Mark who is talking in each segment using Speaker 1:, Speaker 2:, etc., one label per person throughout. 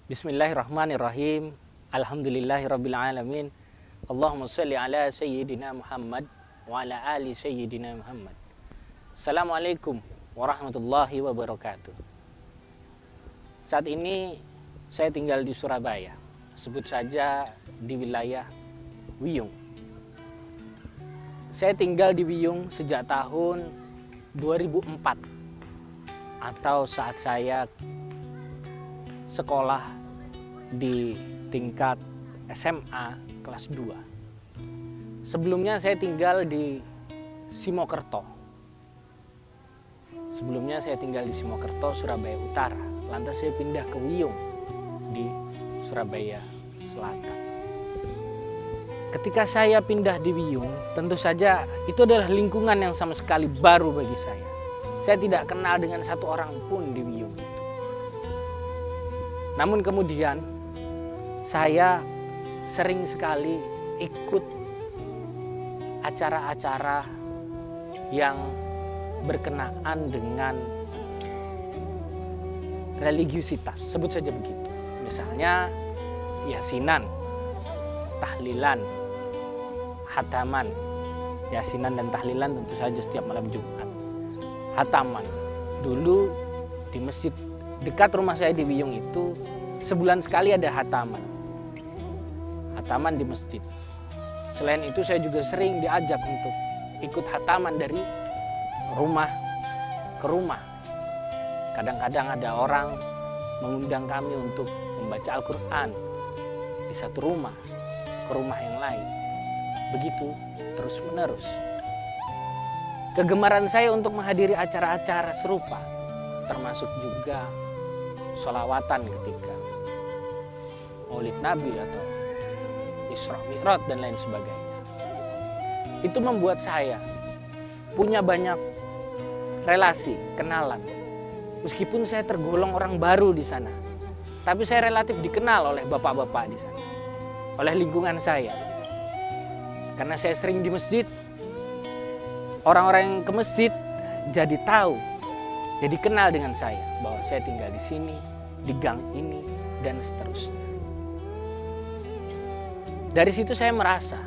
Speaker 1: Bismillahirrahmanirrahim. Alhamdulillahirabbil alamin. Allahumma shalli ala sayyidina Muhammad wa ala ali sayyidina Muhammad. Assalamualaikum warahmatullahi wabarakatuh. Saat ini saya tinggal di Surabaya, sebut saja di wilayah Wiyung. Saya tinggal di Wiyung sejak tahun 2004 atau saat saya sekolah di tingkat SMA kelas 2. Sebelumnya saya tinggal di Simokerto. Surabaya Utara. Lantas saya pindah ke Wiyung di Surabaya Selatan. Ketika saya pindah di Wiyung, tentu saja itu adalah lingkungan yang sama sekali baru bagi saya. Saya tidak kenal dengan satu orang pun di Wiyung itu. Namun kemudian saya sering sekali ikut acara-acara yang berkenaan dengan religiusitas, sebut saja begitu. Misalnya yasinan, tahlilan, hataman. Yasinan dan tahlilan tentu saja setiap malam Jumat. Hataman. Dulu di masjid dekat rumah saya di Wiyung itu sebulan sekali ada hataman di masjid. Selain itu saya juga sering diajak untuk ikut hataman dari rumah ke rumah. Kadang-kadang ada orang mengundang kami untuk membaca Al-Quran di satu rumah ke rumah yang lain. Begitu terus menerus. Kegemaran saya untuk menghadiri acara-acara serupa, termasuk juga sholawatan ketika Maulid Nabi atau Isra Mi'raj dan lain sebagainya. Itu membuat saya punya banyak relasi, kenalan. Meskipun saya tergolong orang baru di sana, tapi saya relatif dikenal oleh bapak-bapak di sana, oleh lingkungan saya. Karena saya sering di masjid, orang-orang yang ke masjid jadi tahu, jadi kenal dengan saya bahwa saya tinggal di sini, di gang ini, dan seterusnya. Dari situ saya merasa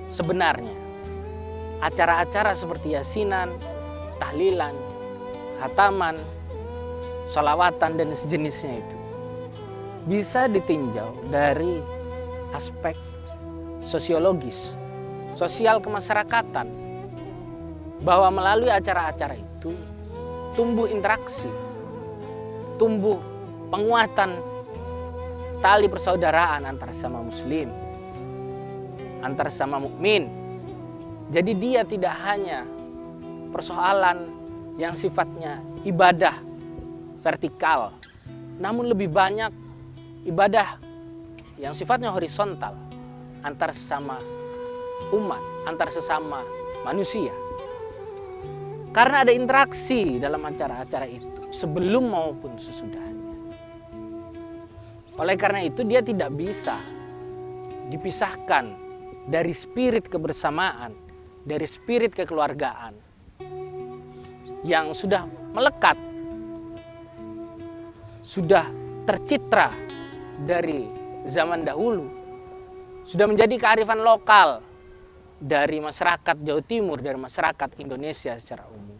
Speaker 1: sebenarnya acara-acara seperti yasinan, tahlilan, hataman, sholawatan, dan sejenisnya itu bisa ditinjau dari aspek sosiologis, sosial kemasyarakatan, bahwa melalui acara-acara itu tumbuh interaksi, tumbuh penguatan tali persaudaraan antara sama muslim, antara sama mukmin. Jadi dia tidak hanya persoalan yang sifatnya ibadah vertikal, namun lebih banyak ibadah yang sifatnya horizontal antar sesama umat, antar sesama manusia. Karena ada interaksi dalam acara-acara itu sebelum maupun sesudahnya. Oleh karena itu dia tidak bisa dipisahkan dari spirit kebersamaan, dari spirit kekeluargaan yang sudah melekat, sudah tercitra dari zaman dahulu, sudah menjadi kearifan lokal dari masyarakat Jawa Timur, dari masyarakat Indonesia secara umum.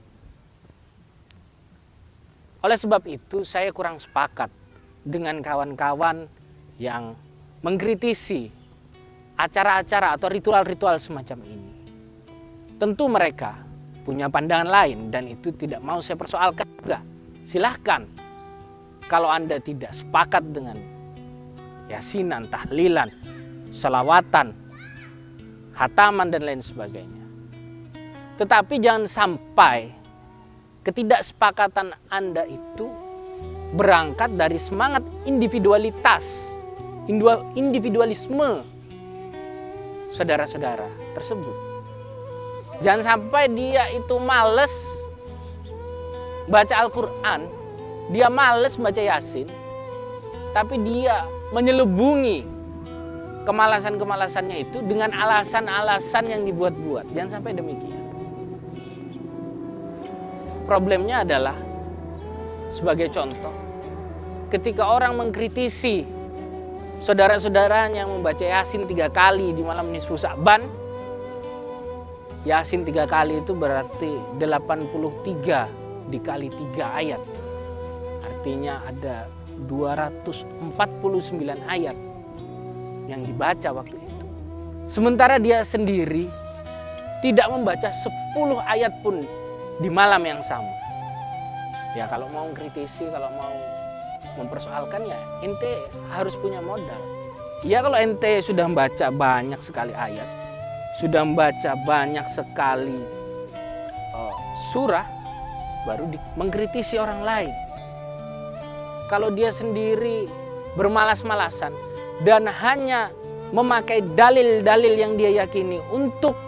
Speaker 1: Oleh sebab itu saya kurang sepakat dengan kawan-kawan yang mengkritisi acara-acara atau ritual-ritual semacam ini. Tentu mereka punya pandangan lain dan itu tidak mau saya persoalkan juga. Silahkan kalau Anda tidak sepakat dengan yasinan, tahlilan, sholawatan, hataman, dan lain sebagainya. Tetapi jangan sampai ketidaksepakatan Anda itu berangkat dari semangat individualisme saudara-saudara tersebut. Jangan sampai dia itu males baca Al-Quran, dia males baca Yasin, tapi dia menyelubungi kemalasan-kemalasannya itu dengan alasan-alasan yang dibuat-buat. Jangan sampai demikian. Problemnya adalah, sebagai contoh, ketika orang mengkritisi saudara-saudaranya yang membaca Yasin 3 kali di malam nisfu Sya'ban, Yasin 3 kali itu berarti 83 dikali 3 ayat. Artinya ada 249 ayat yang dibaca waktu itu. Sementara dia sendiri tidak membaca 10 ayat pun di malam yang sama. Ya kalau mau kritisi, kalau mau mempersoalkan ya ente harus punya modal. Ya kalau ente sudah membaca banyak sekali ayat, sudah membaca banyak sekali surah, baru mengkritisi orang lain. Kalau dia sendiri bermalas-malasan dan hanya memakai dalil-dalil yang dia yakini untuk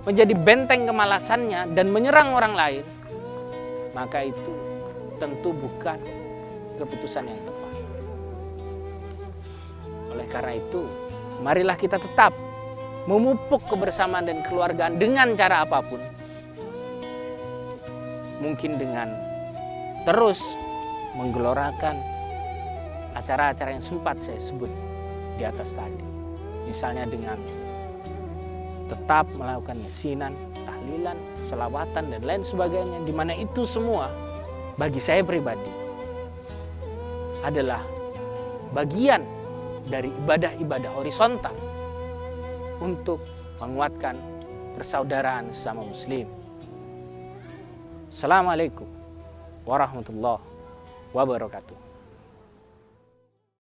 Speaker 1: menjadi benteng kemalasannya dan menyerang orang lain, maka itu tentu bukan keputusan yang tepat. Oleh karena itu, marilah kita tetap memupuk kebersamaan dan kekeluargaan dengan cara apapun. Mungkin dengan terus menggelorakan acara-acara yang sempat saya sebut di atas tadi. Misalnya dengan tetap melakukan yasinan, tahlilan, sholawatan, dan lain sebagainya. Di mana itu semua bagi saya pribadi adalah bagian dari ibadah-ibadah horizontal untuk menguatkan persaudaraan sesama muslim. Assalamualaikum warahmatullahi wabarakatuh.